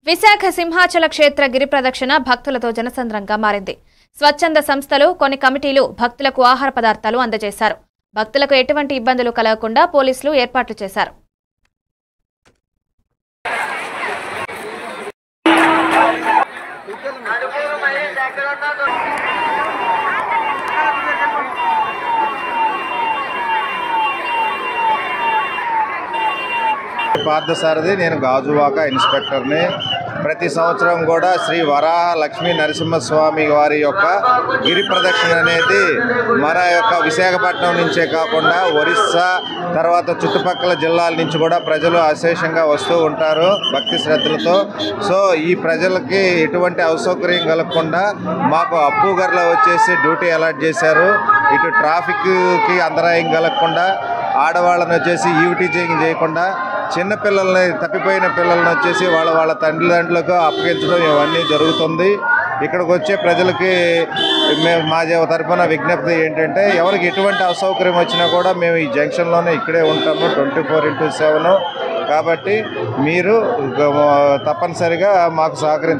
విశాఖ సింహాచల క్షేత్ర గిరి ప్రదక్షిణ భక్తులతో జనసంద్రంగా మారింది. స్వచ్ఛంద సంస్థలు, కొన్ని కమిటీలు భక్తులకు ఆహార పదార్థాలు అందజేశారు. భక్తులకు ఎటువంటి ఇబ్బందులు కలగకుండా పోలీసులు ఏర్పాట్లు చేశారు. పార్థసారథి, నేను గాజువాక ఇన్స్పెక్టర్ని. ప్రతి సంవత్సరం కూడా శ్రీ వరాహ లక్ష్మీ నరసింహస్వామి వారి యొక్క గిరి ప్రదక్షిణ అనేది మన యొక్క విశాఖపట్నం నుంచే కాకుండా ఒరిస్సా తర్వాత చుట్టుపక్కల జిల్లాల నుంచి కూడా ప్రజలు అశేషంగా వస్తూ ఉంటారు భక్తి శ్రద్ధలతో. సో ఈ ప్రజలకి ఎటువంటి అసౌకర్యం కలగకుండా మాకు అప్పుగర్లో వచ్చేసి డ్యూటీ అలాట్ చేశారు. ఇటు ట్రాఫిక్కి అంతరాయం కలగకుండా, ఆడవాళ్ళని వచ్చేసి ఈవిటీజింగ్ చేయకుండా, చిన్నపిల్లల్ని, తప్పిపోయిన పిల్లల్ని వచ్చేసి వాళ్ళ తల్లిదండ్రులకు అప్పగించడం ఇవన్నీ జరుగుతుంది. ఇక్కడికి వచ్చే ప్రజలకి మా తరఫున విజ్ఞప్తి ఏంటంటే, ఎవరికి ఎటువంటి అసౌకర్యం వచ్చినా కూడా మేము ఈ జంక్షన్లోనే ఇక్కడే ఉంటాము 24/7. కాబట్టి మీరు తప్పనిసరిగా మాకు సహకరించాలి.